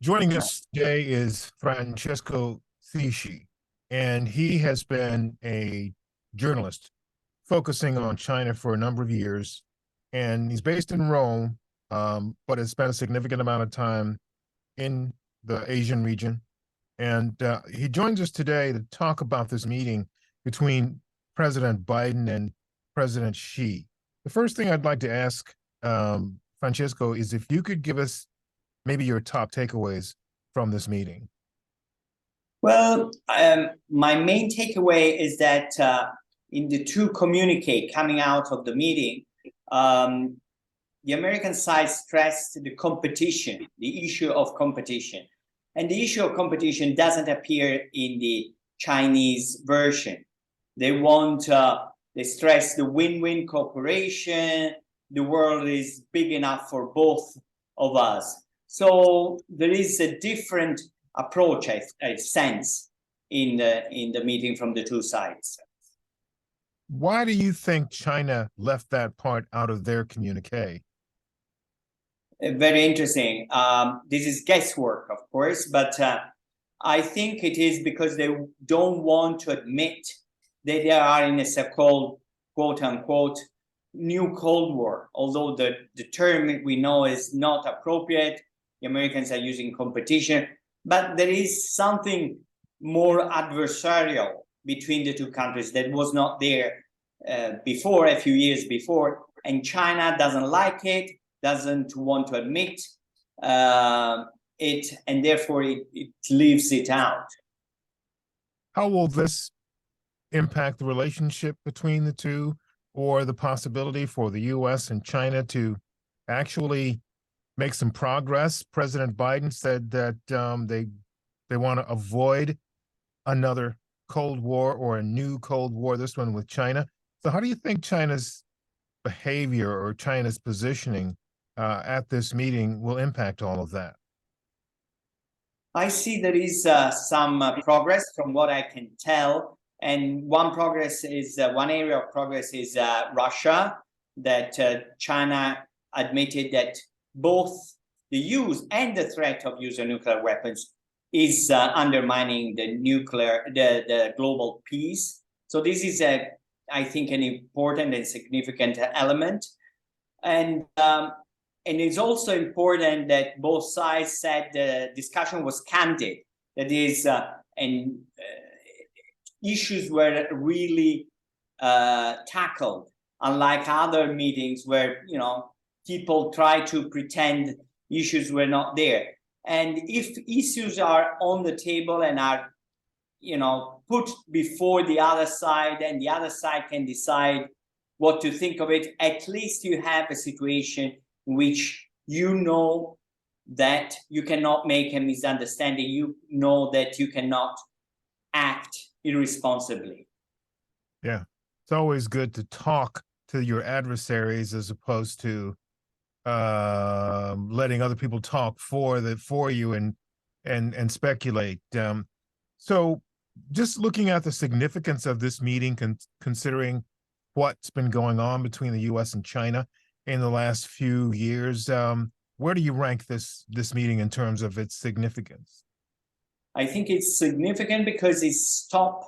Joining us today is Francesco Sisci, and he has been a journalist focusing on China for a number of years. And he's based in Rome, but has spent a significant amount of time in the Asian region. And he joins us today to talk about this meeting between President Biden and President Xi. The first thing I'd like to ask Francesco is if you could give us maybe your top takeaways from this meeting. Well, my main takeaway is that in the two communique coming out of the meeting, the American side stressed the competition, the issue of competition. And the issue of competition doesn't appear in the Chinese version. They stress the win-win cooperation. The world is big enough for both of us. So there is a different approach, I sense, in the meeting from the two sides. Why do you think China left that part out of their communique? Very interesting. This is guesswork, of course, but I think it is because they don't want to admit that they are in a so-called, quote-unquote, new Cold War, although the term we know is not appropriate. The Americans are using competition, but there is something more adversarial between the two countries that was not there before, a few years before, and China doesn't like it, doesn't want to admit it, and therefore it leaves it out. How will this impact the relationship between the two, or the possibility for the U.S. and China to actually make some progress? President Biden said that they want to avoid another Cold War or a new Cold War, this one with China. So how do you think China's behavior or China's positioning at this meeting will impact all of that? I see there is some progress from what I can tell. And one area of progress is Russia, that China admitted that both the use and the threat of use of nuclear weapons is undermining the global peace. So this is, I think, an important and significant element. And it's also important that both sides said the discussion was candid. That is, issues were really tackled, unlike other meetings where people try to pretend issues were not there. And if issues are on the table and are put before the other side, and the other side can decide what to think of it, at least you have a situation in which that you cannot make a misunderstanding, that you cannot act irresponsibly. Yeah, it's always good to talk to your adversaries as opposed to letting other people talk for you and speculate. So just looking at the significance of this meeting, considering what's been going on between the U.S. and China in the last few years, where do you rank this meeting in terms of its significance? I think it's significant because it stops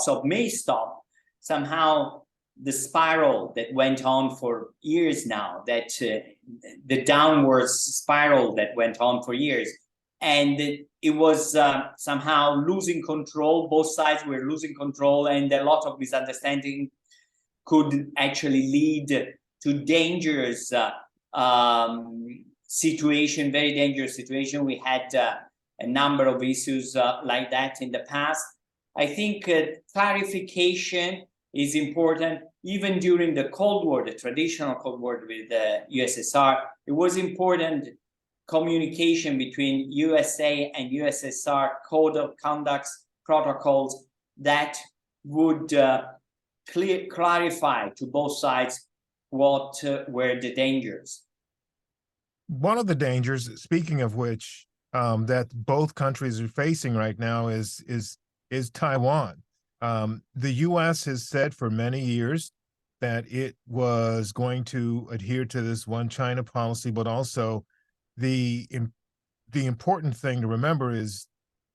or may stop somehow the spiral that went on for years now, that the downward spiral that went on for years. And it was somehow losing control. Both sides were losing control, and a lot of misunderstanding could actually lead to dangerous situation, very dangerous situation. We had a number of issues like that in the past. I think clarification is important. Even during the Cold War, the traditional Cold War with the USSR, it was important communication between USA and USSR code of conducts, protocols that would clarify to both sides what were the dangers. One of the dangers, speaking of which, that both countries are facing right now is Taiwan. The U.S. has said for many years that it was going to adhere to this one China policy, but also the the important thing to remember is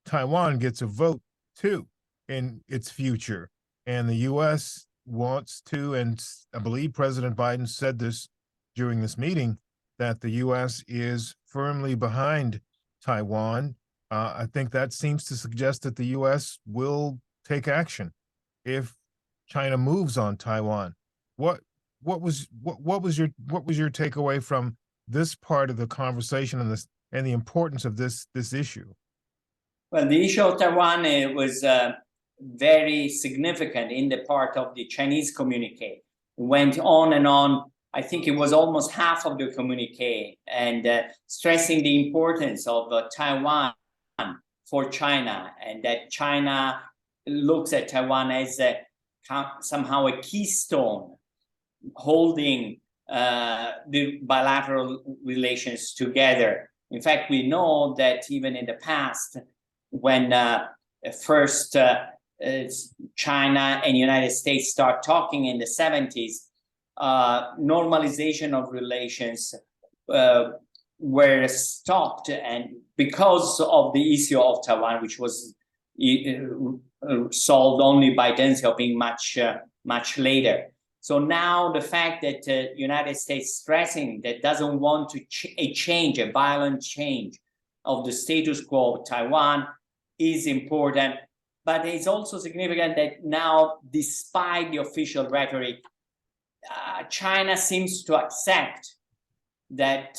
Taiwan gets a vote too in its future. And the US wants to, and I believe President Biden said this during this meeting, that the US is firmly behind Taiwan. I think that seems to suggest that the US will take action if China moves on Taiwan. What was your takeaway from this part of the conversation and the importance of this issue? Well, the issue of Taiwan was very significant in the part of the Chinese communique. It went on and on. I think it was almost half of the communique, and stressing the importance of Taiwan for China, and that China looks at Taiwan as somehow a keystone holding the bilateral relations together. In fact, we know that even in the past, when first China and United States start talking in the 70s, normalization of relations were stopped, and because of the issue of Taiwan, which was solved only by Deng Xiaoping much later. So now the fact that the United States stressing that doesn't want to a violent change of the status quo of Taiwan is important. But it's also significant that now, despite the official rhetoric, China seems to accept that,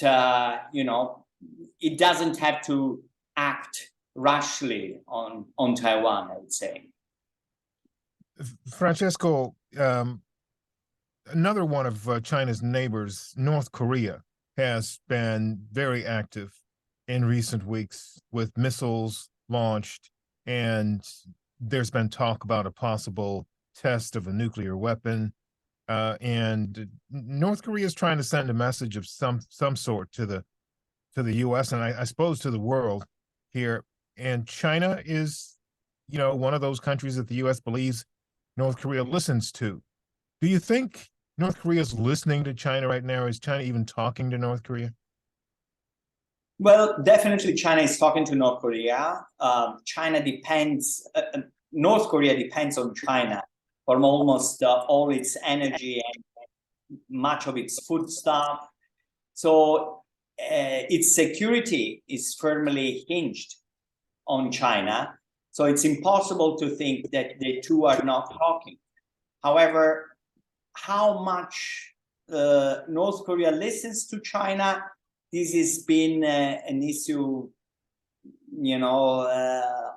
it doesn't have to act rashly on Taiwan, I would say. Francesco, another one of China's neighbors, North Korea, has been very active in recent weeks with missiles launched, and there's been talk about a possible test of a nuclear weapon. And North Korea is trying to send a message of some sort to the U.S. and I suppose to the world here. And China is, one of those countries that the U.S. believes North Korea listens to. Do you think North Korea is listening to China right now? Is China even talking to North Korea? Well, definitely China is talking to North Korea. North Korea depends on China for almost all its energy and much of its food stuff. So its security is firmly hinged on China. So it's impossible to think that the two are not talking. However, how much North Korea listens to China, this has been an issue,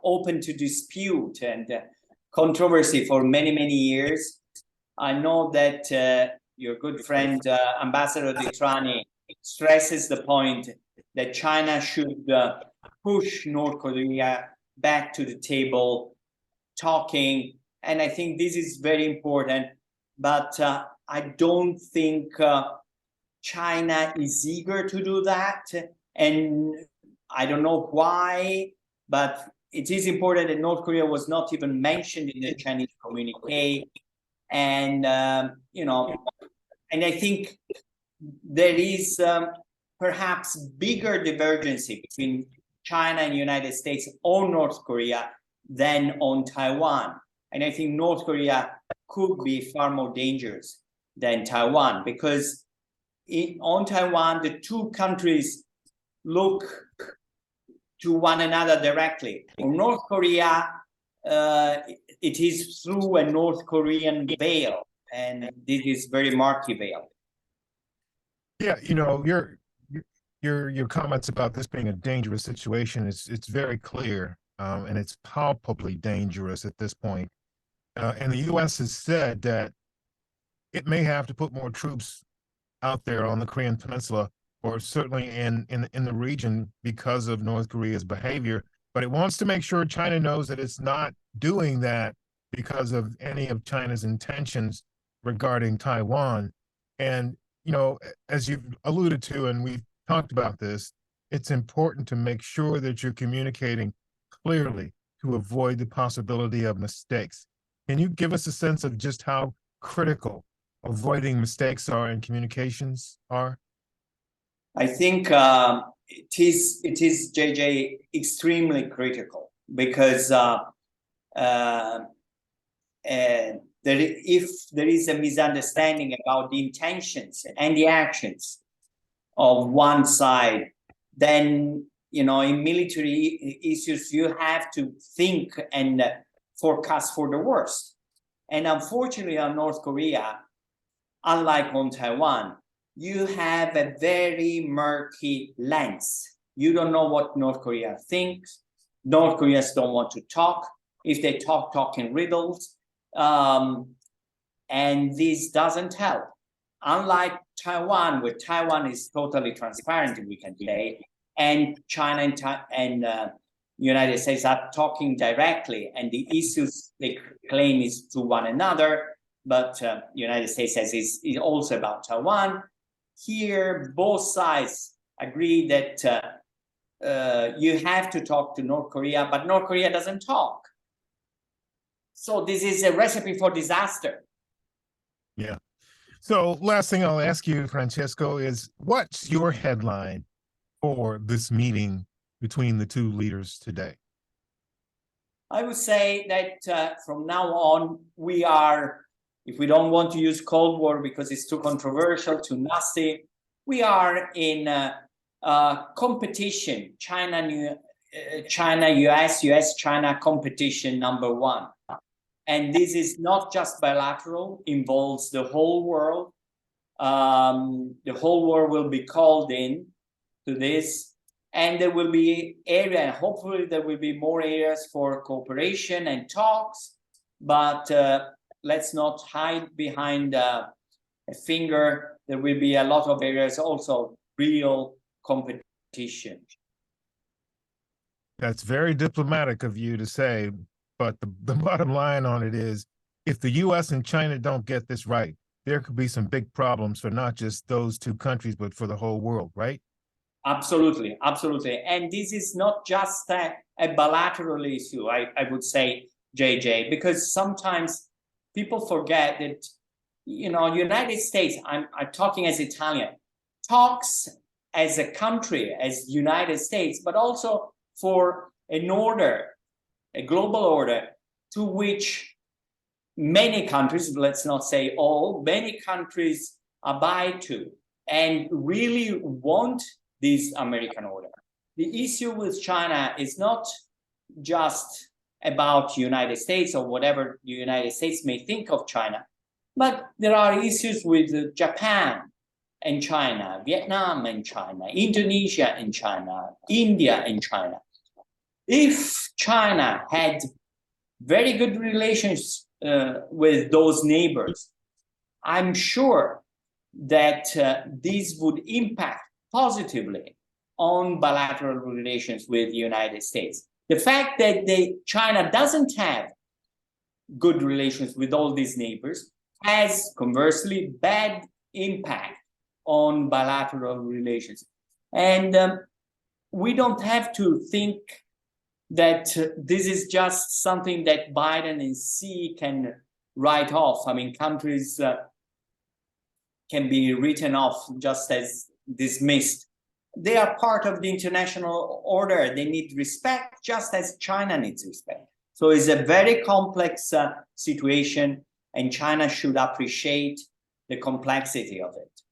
open to dispute and controversy for many, many years. I know that your good friend, Ambassador Di Trani, stresses the point that China should push North Korea back to the table, talking. And I think this is very important. But I don't think China is eager to do that. And I don't know why, but it is important that North Korea was not even mentioned in the Chinese communique. And, and I think there is perhaps bigger divergence between China and the United States on North Korea than on Taiwan. And I think North Korea could be far more dangerous than Taiwan, because on Taiwan, the two countries look to one another directly. On North Korea, it is through a North Korean veil, and this is very murky veil. Yeah, your comments about this being a dangerous situation, it's very clear, and it's palpably dangerous at this point. And the U.S. has said that it may have to put more troops out there on the Korean Peninsula, or certainly in the region, because of North Korea's behavior. But it wants to make sure China knows that it's not doing that because of any of China's intentions regarding Taiwan. And, as you've alluded to, and we've talked about this, it's important to make sure that you're communicating clearly to avoid the possibility of mistakes. Can you give us a sense of just how critical avoiding mistakes are in communications are? I think it is JJ extremely critical because if there is a misunderstanding about the intentions and the actions of one side, then in military issues you have to think and forecast for the worst. And unfortunately on North Korea, unlike on Taiwan, you have a very murky lens. You don't know what North Korea thinks. North Koreans don't want to talk. If they talk in riddles. And this doesn't help. Unlike Taiwan, where Taiwan is totally transparent, we can say, and China and United States are talking directly, and the issues they claim is to one another, but United States says is also about Taiwan. Here, both sides agree that you have to talk to North Korea, but North Korea doesn't talk. So this is a recipe for disaster. Yeah. So last thing I'll ask you, Francesco, is what's your headline for this meeting between the two leaders today? I would say that from now on, we are, if we don't want to use Cold War because it's too controversial, too nasty, we are in competition, China, US, China competition #1. And this is not just bilateral, involves the whole world. The whole world will be called in to this, and there will be area, hopefully there will be more areas for cooperation and talks, but let's not hide behind a finger. There will be a lot of areas also real competition. That's very diplomatic of you to say, but the bottom line on it is, if the U.S. and China don't get this right, there could be some big problems for not just those two countries, but for the whole world, right? Absolutely, absolutely. And this is not just a bilateral issue, I would say, JJ, because sometimes people forget that, United States, I'm talking as Italian, talks as a country, as United States, but also for an order, a global order to which many countries, let's not say all, many countries abide to and really want this American order. The issue with China is not just about the United States or whatever the United States may think of China, but there are issues with Japan and China, Vietnam and China, Indonesia and China, India and China. If China had very good relations with those neighbors, I'm sure that this would impact positively on bilateral relations with the United States. The fact that China doesn't have good relations with all these neighbors has, conversely, bad impact on bilateral relations. And we don't have to think that this is just something that Biden and Xi can write off. I mean, countries can be written off just as dismissed. They are part of the international order. They need respect just as China needs respect. So it's a very complex situation, and China should appreciate the complexity of it.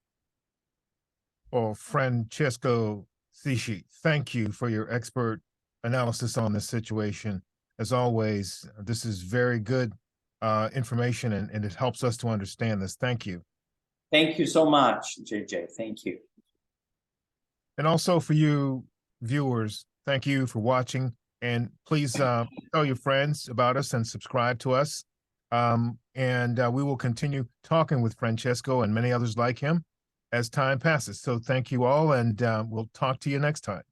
Well, Francesco Sisci, thank you for your expert analysis on this situation. As always, this is very good information, and it helps us to understand this. Thank you. Thank you so much, JJ. Thank you. And also for you viewers, thank you for watching. And please tell your friends about us and subscribe to us. And we will continue talking with Francesco and many others like him as time passes. So thank you all, and we'll talk to you next time.